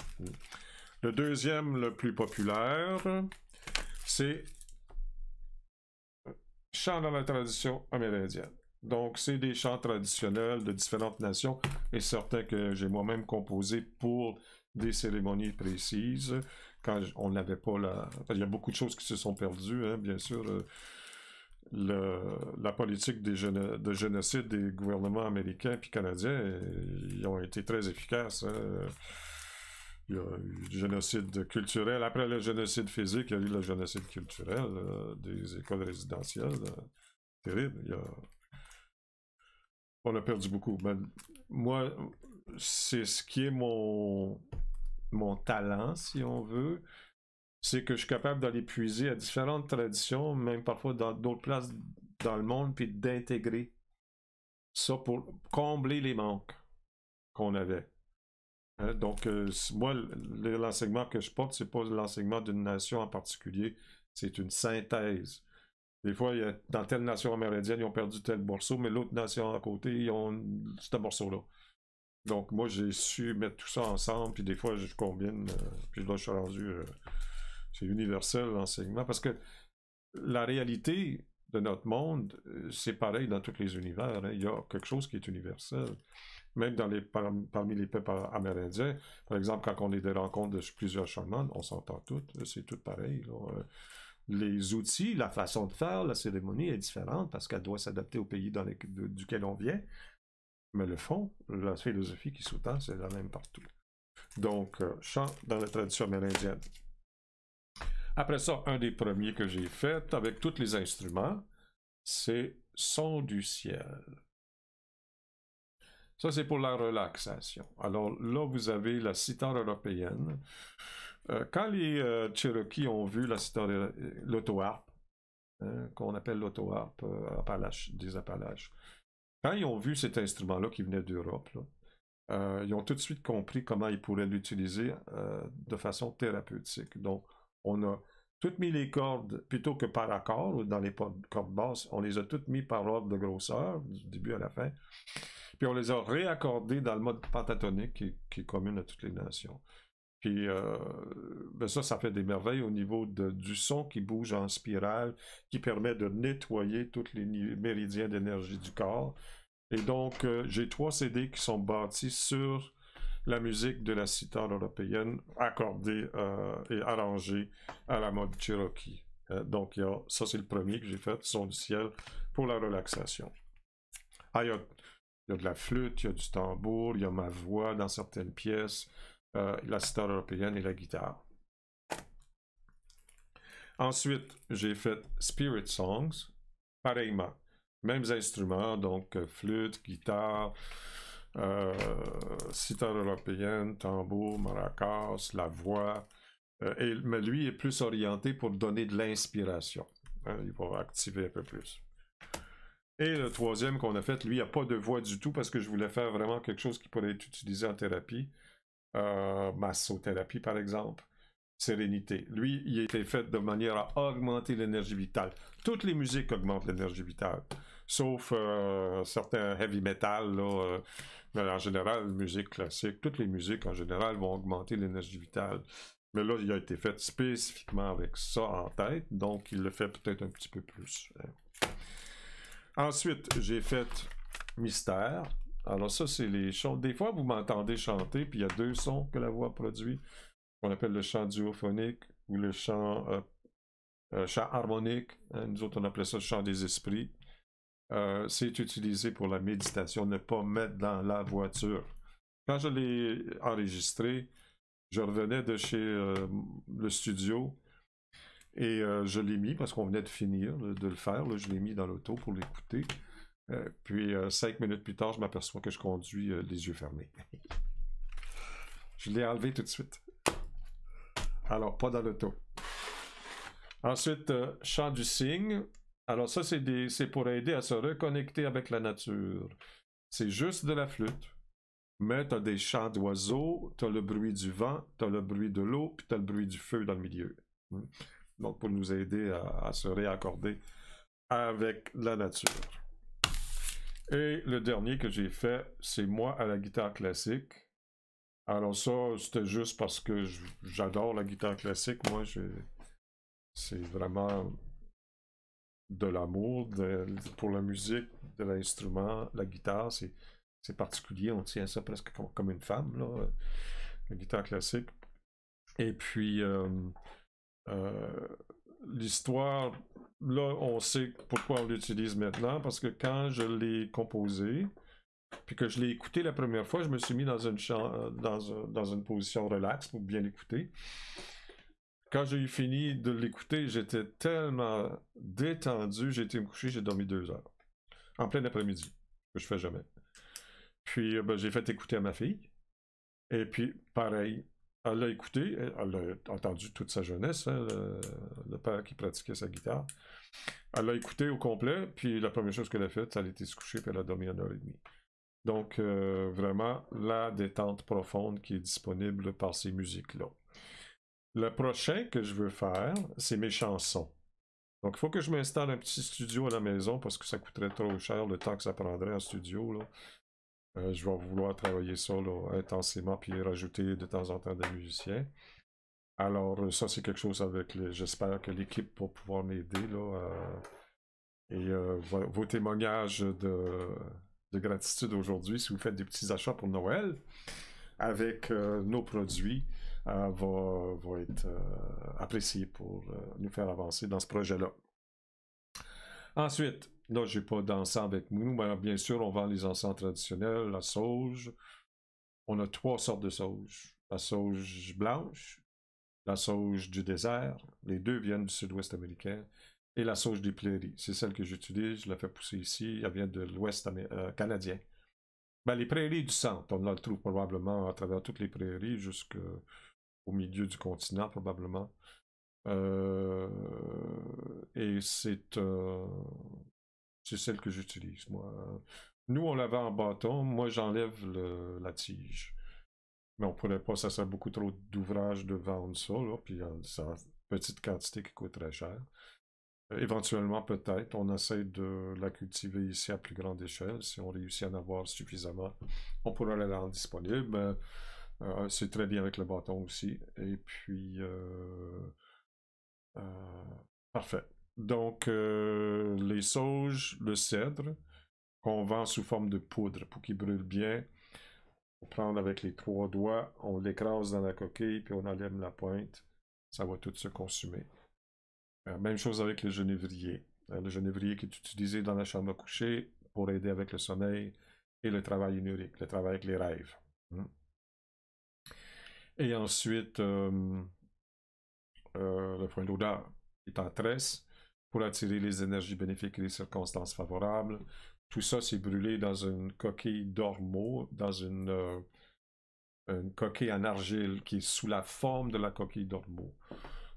Le deuxième, le plus populaire, c'est chant dans la tradition amérindienne. Donc, c'est des chants traditionnels de différentes nations et certains que j'ai moi-même composés pour des cérémonies précises. Quand on n'avait pas la... Il y a beaucoup de choses qui se sont perdues, hein, bien sûr. La politique de génocide des gouvernements américains et canadiens, ils ont été très efficaces. Hein. Il y a eu le génocide culturel. Après le génocide physique, il y a eu le génocide culturel des écoles résidentielles. Terrible. On a perdu beaucoup. Mais moi, c'est ce qui est mon talent, si on veut. C'est que je suis capable d'aller puiser à différentes traditions, même parfois dans d'autres places dans le monde, puis d'intégrer ça pour combler les manques qu'on avait. Hein, donc, moi, l'enseignement que je porte, c'est pas l'enseignement d'une nation en particulier, c'est une synthèse. Des fois, dans telle nation amérindienne, ils ont perdu tel morceau, mais l'autre nation à côté, ils ont ce morceau-là. Donc, moi, j'ai su mettre tout ça ensemble, puis des fois, je combine, puis là, je suis rendu... c'est universel, l'enseignement, parce que la réalité de notre monde, c'est pareil dans tous les univers. Hein. Il y a quelque chose qui est universel. Même parmi les peuples amérindiens, par exemple, quand on est des rencontres de plusieurs chamans, on s'entend toutes, c'est tout pareil. Là. Les outils, la façon de faire, la cérémonie est différente parce qu'elle doit s'adapter au pays duquel on vient. Mais le fond, la philosophie qui sous-tend, c'est la même partout. Donc, chant dans la tradition amérindienne. Après ça, un des premiers que j'ai fait avec tous les instruments, c'est Son du ciel. Ça, c'est pour la relaxation. Alors là, vous avez la cithare européenne. Quand les Cherokees ont vu la cithare, l'auto-harpe, qu'on appelle l'auto-harpe des Appalaches, quand ils ont vu cet instrument-là qui venait d'Europe, ils ont tout de suite compris comment ils pourraient l'utiliser de façon thérapeutique. Donc, on a toutes mis les cordes, plutôt que par accord, ou dans les cordes basses, on les a toutes mis par ordre de grosseur, du début à la fin. Puis on les a réaccordées dans le mode pentatonique qui est commun à toutes les nations. Puis ben ça fait des merveilles au niveau du son qui bouge en spirale, qui permet de nettoyer tous les méridiens d'énergie du corps. Et donc, j'ai 3 CD qui sont bâtis sur la musique de la cithare européenne, accordée et arrangée à la mode Cherokee. Donc, ça, c'est le premier que j'ai fait, Son du ciel, pour la relaxation. Ah, il y a de la flûte, il y a du tambour, il y a ma voix dans certaines pièces, la cithare européenne et la guitare. Ensuite, j'ai fait Spirit Songs, pareillement. Mêmes instruments, donc flûte, guitare, cithare européenne, tambour, maracas, la voix. Mais lui est plus orienté pour donner de l'inspiration. Hein, il va activer un peu plus. Et le troisième qu'on a fait, lui, il n'y a pas de voix du tout parce que je voulais faire vraiment quelque chose qui pourrait être utilisé en thérapie. Massothérapie, par exemple. Sérénité. Lui, il a été fait de manière à augmenter l'énergie vitale. Toutes les musiques augmentent l'énergie vitale. Sauf certains heavy metal, là, mais en général, musique classique, toutes les musiques en général vont augmenter l'énergie vitale. Mais là, il a été fait spécifiquement avec ça en tête, donc il le fait peut-être un petit peu plus. Ensuite, j'ai fait Mystère. Alors ça, c'est les chants. Des fois, vous m'entendez chanter, puis il y a 2 sons que la voix produit, qu'on appelle le chant duophonique ou le chant harmonique. Hein, nous autres, on appelait ça le chant des esprits. C'est utilisé pour la méditation, ne pas mettre dans la voiture. Quand je l'ai enregistré, je revenais de chez le studio et je l'ai mis parce qu'on venait de finir de le faire. Là, je l'ai mis dans l'auto pour l'écouter. Puis 5 minutes plus tard, je m'aperçois que je conduis les yeux fermés. Je l'ai enlevé tout de suite. Alors, pas dans l'auto. Ensuite, chant du cygne. Alors ça, c'est pour aider à se reconnecter avec la nature. c'est juste de la flûte. Mais tu as des chants d'oiseaux, tu as le bruit du vent, tu as le bruit de l'eau, puis tu as le bruit du feu dans le milieu. Donc, pour nous aider à se réaccorder avec la nature. Et le dernier que j'ai fait, c'est moi à la guitare classique. Alors ça, c'était juste parce que j'adore la guitare classique. Moi, c'est vraiment de l'amour pour la musique, de l'instrument, la guitare. C'est particulier, on tient ça presque comme une femme, là, la guitare classique. Et puis, l'histoire, là, on sait pourquoi on l'utilise maintenant, parce que quand je l'ai composé, puis que je l'ai écouté la première fois, je me suis mis dans une position relaxe pour bien l'écouter. Quand j'ai eu fini de l'écouter, j'étais tellement détendu, j'ai été me coucher, j'ai dormi 2 heures. En plein après-midi, que je fais jamais. Puis j'ai fait écouter à ma fille. Et puis, pareil, elle l'a écouté, elle a entendu toute sa jeunesse, hein, le père qui pratiquait sa guitare. Elle l'a écouté au complet, puis la première chose qu'elle a faite, elle a été se coucher, puis elle a dormi 1h30. Donc, vraiment, la détente profonde qui est disponible par ces musiques-là. Le prochain que je veux faire, c'est mes chansons. Donc, il faut que je m'installe un petit studio à la maison parce que ça coûterait trop cher le temps que ça prendrait en studio, là. Je vais vouloir travailler ça là, intensément puis rajouter de temps en temps des musiciens. Alors, ça, c'est quelque chose avec j'espère que l'équipe va pouvoir m'aider là. Et vos témoignages de gratitude aujourd'hui, si vous faites des petits achats pour Noël avec nos produits, va être apprécié pour nous faire avancer dans ce projet-là. Ensuite, là, j'ai pas d'encens avec nous, mais bien sûr, on vend les encens traditionnels, la sauge. On a 3 sortes de sauge. La sauge blanche, la sauge du désert, les 2 viennent du sud-ouest américain, et la sauge des prairies. C'est celle que j'utilise, je la fais pousser ici, elle vient de l'ouest canadien. Ben, les prairies du centre, on la trouve probablement à travers toutes les prairies, jusqu'au milieu du continent, probablement. Et c'est celle que j'utilise, moi. Nous, on la vend en bâton. Moi, j'enlève la tige. Mais on pourrait pas, ça serait beaucoup trop d'ouvrage de vendre ça, là, puis c'est une petite quantité qui coûte très cher. Éventuellement, peut-être, on essaie de la cultiver ici à plus grande échelle. Si on réussit à en avoir suffisamment, on pourra la rendre disponible. C'est très bien avec le bâton aussi. Et puis, parfait. Donc, les sauges, le cèdre, qu'on vend sous forme de poudre pour qu'il brûle bien. On prend avec les 3 doigts, on l'écrase dans la coquille, puis on enlève la pointe. Ça va tout se consumer. Même chose avec le genévrier. Le genévrier qui est utilisé dans la chambre à coucher pour aider avec le sommeil et le travail onirique, le travail avec les rêves. Et ensuite, le point d'odeur est en tresse pour attirer les énergies bénéfiques et les circonstances favorables. Tout ça, c'est brûlé dans une coquille d'ormeau, dans une coquille en argile qui est sous la forme de la coquille d'ormeau.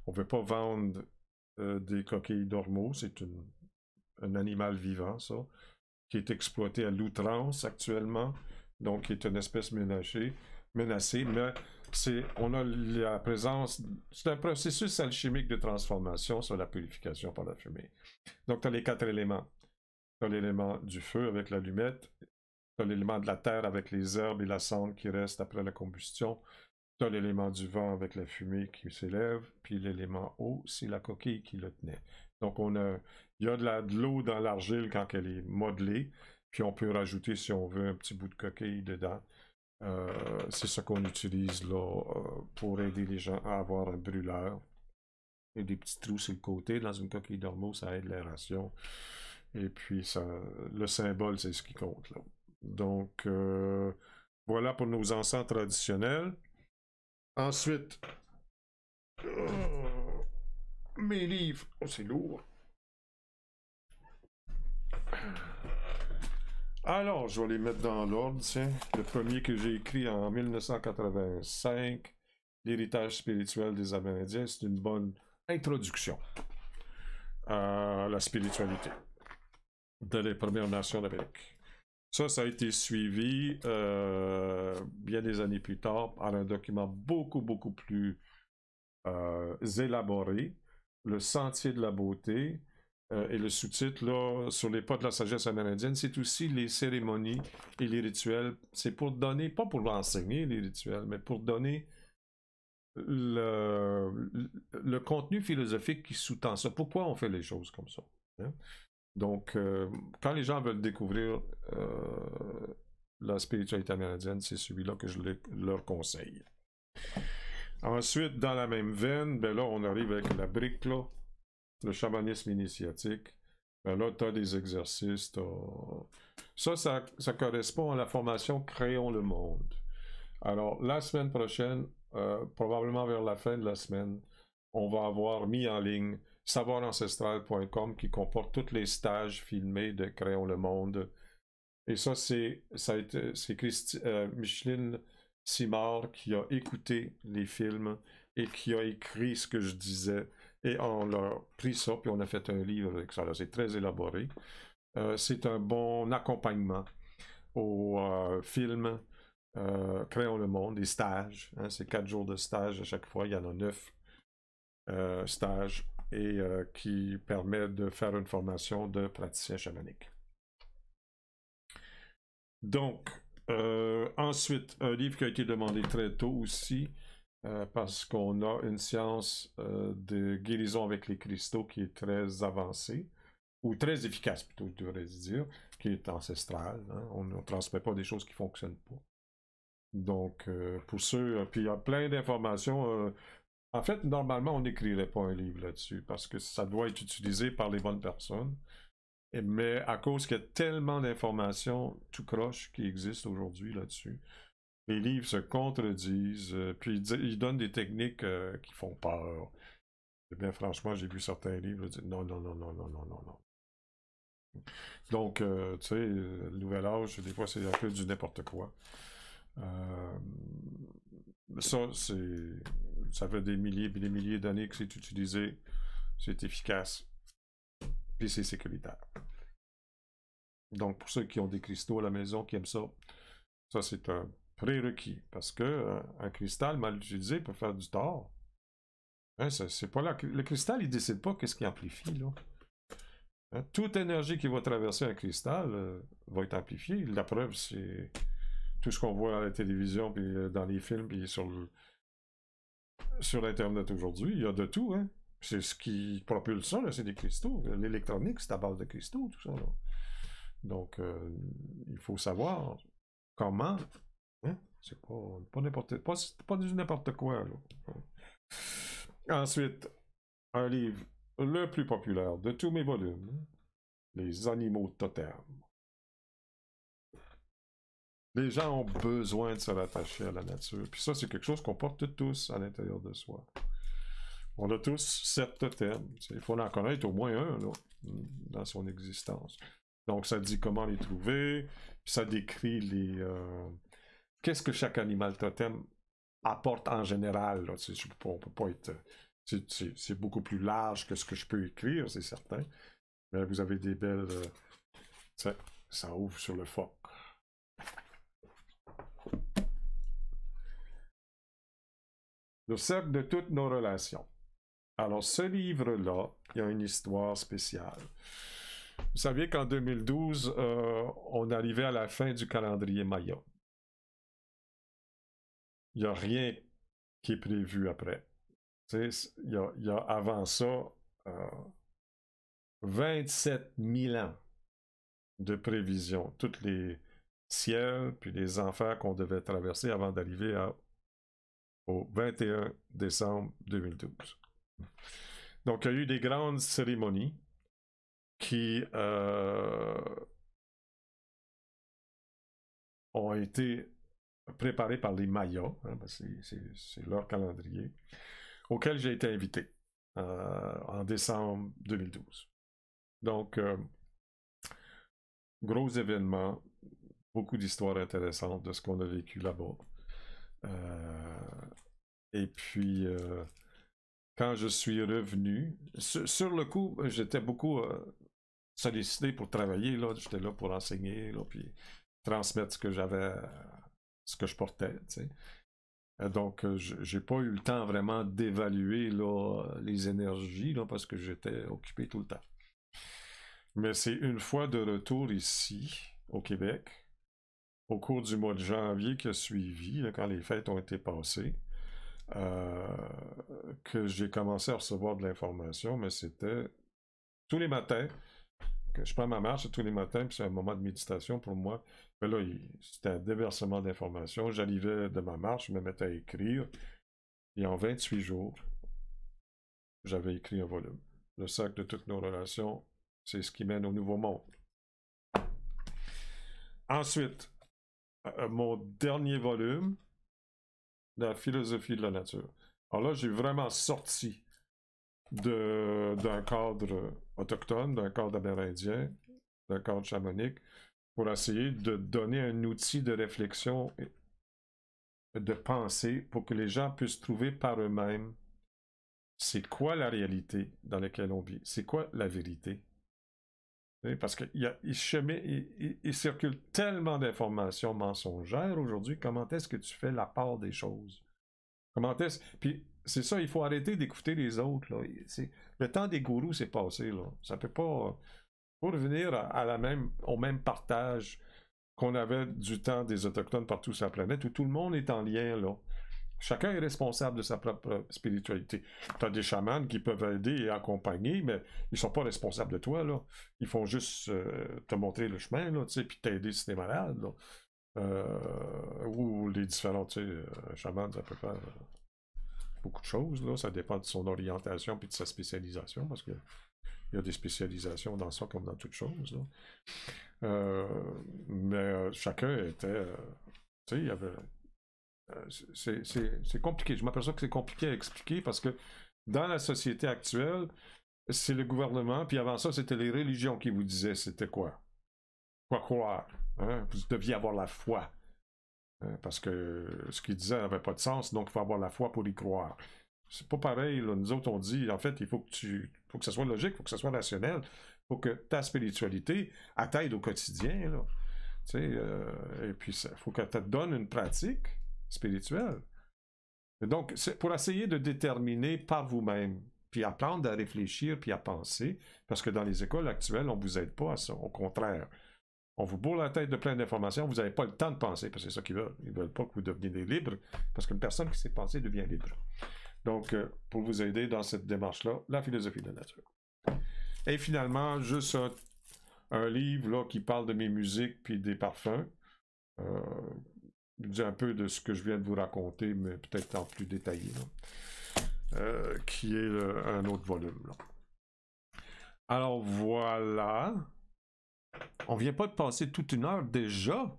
On ne veut pas vendre des coquilles d'ormeau, c'est un animal vivant, ça, qui est exploité à l'outrance actuellement, donc qui est une espèce menacée, mais on a la présence, c'est un processus alchimique de transformation sur la purification par la fumée. Donc, tu as les 4 éléments. Tu as l'élément du feu avec l'allumette, tu as l'élément de la terre avec les herbes et la cendre qui restent après la combustion, tu as l'élément du vent avec la fumée qui s'élève, puis l'élément eau, c'est la coquille qui le tenait. Donc, il y a de l'eau dans l'argile quand elle est modelée, puis on peut rajouter, si on veut, un petit bout de coquille dedans. C'est ça qu'on utilise là pour aider les gens à avoir un brûleur. Il y a des petits trous sur le côté. Dans une coquille d'ormeau, ça aide l'aération. Et puis, le symbole, c'est ce qui compte, là. Donc, voilà pour nos encens traditionnels. Ensuite, mes livres. Oh, c'est lourd. Alors, je vais les mettre dans l'ordre, tiens. Le premier que j'ai écrit en 1985, L'héritage spirituel des Amérindiens, c'est une bonne introduction à la spiritualité de les Premières Nations d'Amérique. Ça a été suivi bien des années plus tard par un document beaucoup plus élaboré, Le Sentier de la beauté, et le sous-titre là, sur les pas de la sagesse amérindienne, c'est aussi les cérémonies et les rituels. C'est pour donner, pas pour enseigner les rituels, mais pour donner le contenu philosophique qui sous-tend ça. Pourquoi on fait les choses comme ça? Hein? Donc, quand les gens veulent découvrir la spiritualité amérindienne, c'est celui-là que je leur conseille. Ensuite, dans la même veine, ben là, on arrive avec la brique, là, le chamanisme initiatique. Ben là, tu as des exercices. Ça correspond à la formation Créons le monde. Alors, la semaine prochaine, probablement vers la fin de la semaine, on va avoir mis en ligne savoirancestral.com qui comporte tous les stages filmés de Créons le monde. Et ça, c'est Micheline Simard qui a écouté les films et qui a écrit ce que je disais. Et on a pris ça, puis on a fait un livre avec ça. C'est très élaboré. C'est un bon accompagnement au film Créons le monde, des stages. Hein, c'est 4 jours de stage à chaque fois. Il y en a 9 stages et qui permet de faire une formation de praticien chamanique. Donc, ensuite, un livre qui a été demandé très tôt aussi, parce qu'on a une science de guérison avec les cristaux qui est très avancée, ou très efficace plutôt, je devrais dire, qui est ancestrale. Hein? On ne transmet pas des choses qui ne fonctionnent pas. Donc, pour ceux, puis il y a plein d'informations. En fait, normalement, on n'écrirait pas un livre là-dessus, parce que ça doit être utilisé par les bonnes personnes. Mais à cause qu'il y a tellement d'informations tout croche qui existent aujourd'hui là-dessus, les livres se contredisent, puis ils donnent des techniques qui font peur. Et bien franchement, j'ai vu certains livres dire non. Donc, tu sais, le nouvel âge, des fois, c'est un peu du n'importe quoi. Ça fait des milliers et des milliers d'années que c'est utilisé, c'est efficace, puis c'est sécuritaire. Donc, pour ceux qui ont des cristaux à la maison, qui aiment ça, ça c'est un prérequis, parce que un cristal mal utilisé peut faire du tort. Hein, c'est pas le cristal, il décide pas qu'est-ce qui amplifie, là. Hein, toute énergie qui va traverser un cristal va être amplifiée. La preuve, c'est tout ce qu'on voit à la télévision, puis dans les films, puis sur Internet aujourd'hui. Il y a de tout, hein. C'est ce qui propulse ça, c'est des cristaux. L'électronique, c'est à base de cristaux, tout ça, là. Donc, il faut savoir comment. Hein? C'est pas du n'importe quoi, là. Ensuite, un livre le plus populaire de tous mes volumes, Les animaux totems. Les gens ont besoin de se rattacher à la nature. Puis ça, c'est quelque chose qu'on porte tous à l'intérieur de soi. On a tous 7 totems. Il faut en connaître au moins un là, dans son existence. Donc, ça dit comment les trouver. Puis ça décrit qu'est-ce que chaque animal totem apporte en général. Là. On peut pas être... C'est beaucoup plus large que ce que je peux écrire, c'est certain. Mais vous avez des belles... ça ouvre sur le phoque. Le cercle de toutes nos relations. Alors, ce livre-là, il y a une histoire spéciale. Vous saviez qu'en 2012, on arrivait à la fin du calendrier Maya. Il n'y a rien qui est prévu après. Il y a avant ça 27 000 ans de prévisions. Tous les ciels puis les enfers qu'on devait traverser avant d'arriver au 21 décembre 2012. Donc, il y a eu des grandes cérémonies qui ont été préparées par les Mayas, hein, c'est leur calendrier, auquel j'ai été invité en décembre 2012. Donc, gros événement, beaucoup d'histoires intéressantes de ce qu'on a vécu là-bas. Et puis, quand je suis revenu, sur le coup, j'étais beaucoup sollicité pour travailler, là. J'étais là pour enseigner, là, puis transmettre ce que j'avais, ce que je portais, tu sais. Donc, j'ai pas eu le temps vraiment d'évaluer là, les énergies, là, parce que j'étais occupé tout le temps. Mais c'est une fois de retour ici, au Québec, au cours du mois de janvier qui a suivi, là, quand les fêtes ont été passées, que j'ai commencé à recevoir de l'information, mais c'était tous les matins, que je prends ma marche tous les matins, puis c'est un moment de méditation pour moi. Mais là, c'était un déversement d'informations. J'arrivais de ma marche, je me mettais à écrire, et en 28 jours, j'avais écrit un volume. Le sac de toutes nos relations, c'est ce qui mène au nouveau monde. Ensuite, mon dernier volume, la philosophie de la nature. Alors là, j'ai vraiment sorti d'un cadre autochtone, d'un cadre amérindien, d'un cadre chamanique, pour essayer de donner un outil de réflexion, de pensée, pour que les gens puissent trouver par eux-mêmes c'est quoi la réalité dans laquelle on vit, c'est quoi la vérité. Parce qu'il circule tellement d'informations mensongères aujourd'hui, comment est-ce que tu fais la part des choses? Comment est-ce... Puis c'est ça, il faut arrêter d'écouter les autres. Là. Le temps des gourous, c'est passé. Là. Ça peut pas... Pour revenir au même partage qu'on avait du temps des Autochtones partout sur la planète, où tout le monde est en lien, là. Chacun est responsable de sa propre spiritualité. Tu as des chamans qui peuvent aider et accompagner, mais ils sont pas responsables de toi, là. Ils font juste te montrer le chemin, là, tu sais, puis t'aider si t'es malade, là. Ou les différents, tu sais, chamans, ça peut faire beaucoup de choses, là. Ça dépend de son orientation puis de sa spécialisation, parce que il y a des spécialisations dans ça comme dans toutes choses, là. Mais chacun était... tu sais, il y avait... c'est compliqué. Je m'aperçois que c'est compliqué à expliquer parce que dans la société actuelle, c'est le gouvernement, puis avant ça, c'était les religions qui vous disaient c'était quoi. Quoi croire. Hein? Vous deviez avoir la foi. Hein? Parce que ce qu'ils disaient n'avait pas de sens, donc il faut avoir la foi pour y croire. C'est pas pareil, là. Nous autres, on dit, en fait, il faut que ça soit logique, il faut que ça soit rationnel, il faut que ta spiritualité t'aide au quotidien, là. Tu sais, et puis il faut que tu te donne une pratique spirituelle. Et donc, c'est pour essayer de déterminer par vous-même, puis apprendre à réfléchir, puis à penser, parce que dans les écoles actuelles, on ne vous aide pas à ça. Au contraire, on vous bourre la tête de plein d'informations, vous n'avez pas le temps de penser, parce que c'est ça qu'ils veulent. Ils ne veulent pas que vous deveniez libre, parce qu'une personne qui sait penser devient libre. Donc, pour vous aider dans cette démarche-là, la philosophie de la nature. Et finalement, juste un livre là, qui parle de mes musiques puis des parfums. Je dis un peu de ce que je viens de vous raconter, mais peut-être en plus détaillé, qui est un autre volume. Là. Alors voilà. On vient pas de passer toute une heure déjà.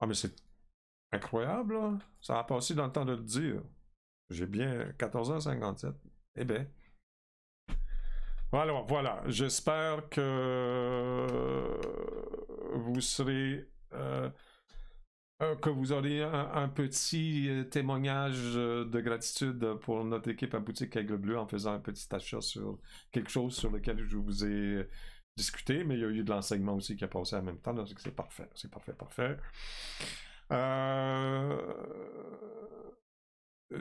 Ah mais c'est incroyable, là. Ça a passé dans le temps de le dire. J'ai bien 14h57. Eh bien. Alors voilà. J'espère que vous serez... que vous aurez un petit témoignage de gratitude pour notre équipe à Boutique Aigle Bleu en faisant un petit achat sur quelque chose sur lequel je vous ai discuté, mais il y a eu de l'enseignement aussi qui a passé en même temps, donc c'est parfait, c'est parfait, parfait.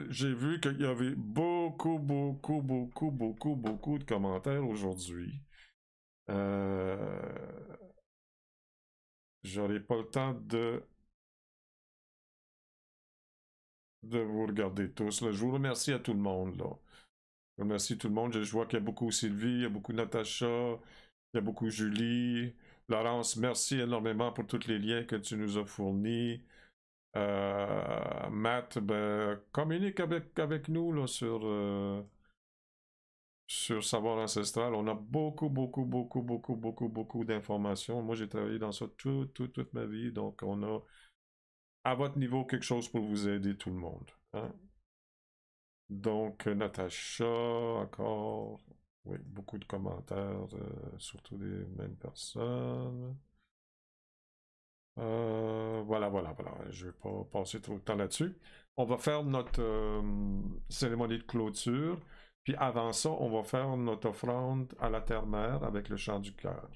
J'ai vu qu'il y avait beaucoup de commentaires aujourd'hui. J'aurai pas le temps de vous regarder tous. Là. Je vous remercie à tout le monde. Là. Je remercie tout le monde. Je vois qu'il y a beaucoup Sylvie, il y a beaucoup Natacha, il y a beaucoup Julie. Laurence, merci énormément pour tous les liens que tu nous as fournis. Matt, ben, communique avec nous là, sur Savoir Ancestral. On a beaucoup d'informations. Moi, j'ai travaillé dans ça toute ma vie. Donc, on a à votre niveau quelque chose pour vous aider tout le monde. Hein? Donc, Natacha, encore. Oui, beaucoup de commentaires, surtout des mêmes personnes. Voilà. Je ne vais pas passer trop de temps là-dessus. On va faire notre cérémonie de clôture. Puis avant ça, on va faire notre offrande à la terre-mère avec le chant du cœur.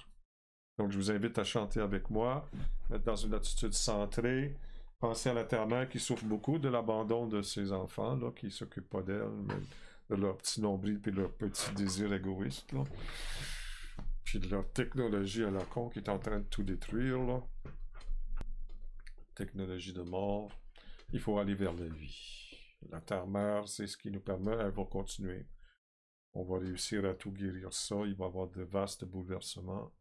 Donc je vous invite à chanter avec moi, mettre dans une attitude centrée, penser à la terre-mère qui souffre beaucoup de l'abandon de ses enfants, là, qui ne s'occupent pas d'elle, mais de leur petit nombril et de leur petit désir égoïste. Là. Puis de leur technologie à la con qui est en train de tout détruire. Là. Technologie de mort. Il faut aller vers la vie. La terre-mère, c'est ce qui nous permet, elle va continuer. On va réussir à tout guérir ça. Il va y avoir de vastes bouleversements.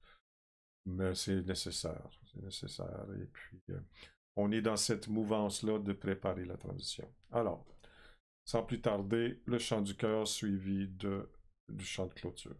Mais c'est nécessaire. C'est nécessaire. Et puis, on est dans cette mouvance-là de préparer la transition. Alors, sans plus tarder, le chant du cœur suivi du chant de clôture.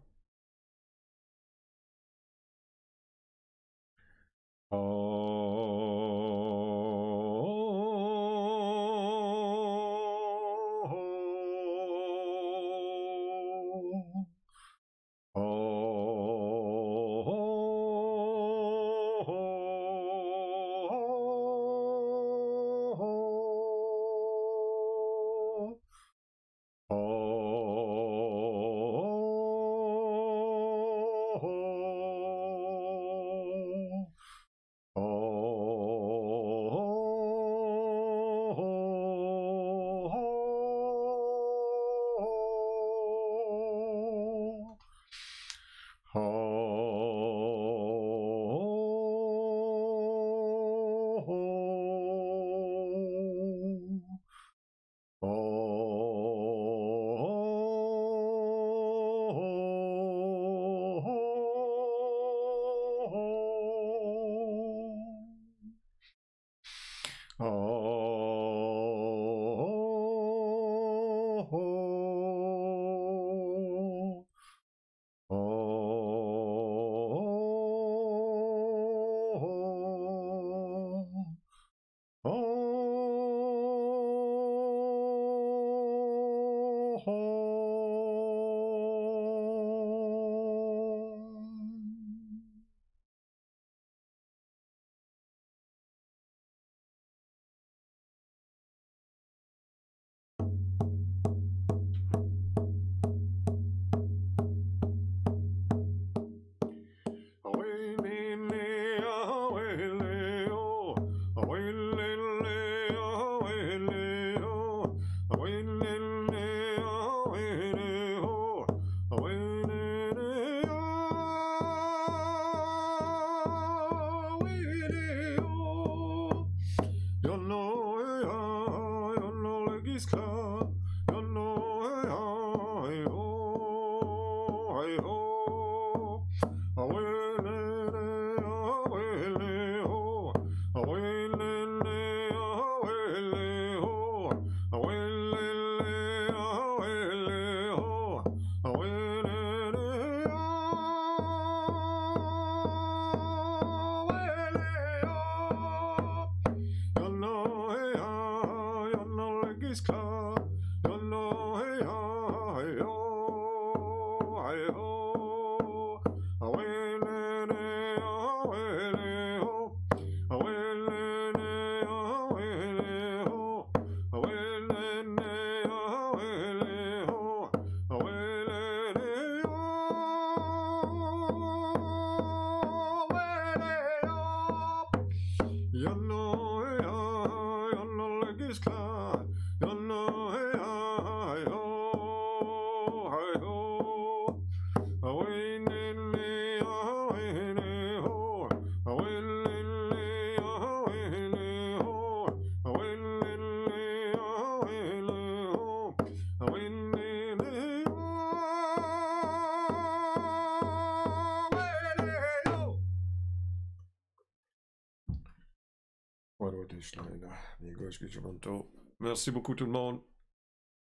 Merci beaucoup tout le monde.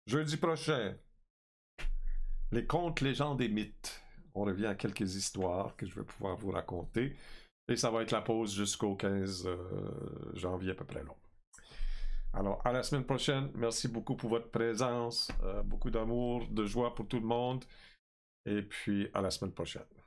Jeudi prochain, les contes, légendes et mythes. On revient à quelques histoires que je vais pouvoir vous raconter. Et ça va être la pause jusqu'au 15 janvier à peu près. Long. Alors, à la semaine prochaine. Merci beaucoup pour votre présence. Beaucoup d'amour, de joie pour tout le monde. Et puis, à la semaine prochaine.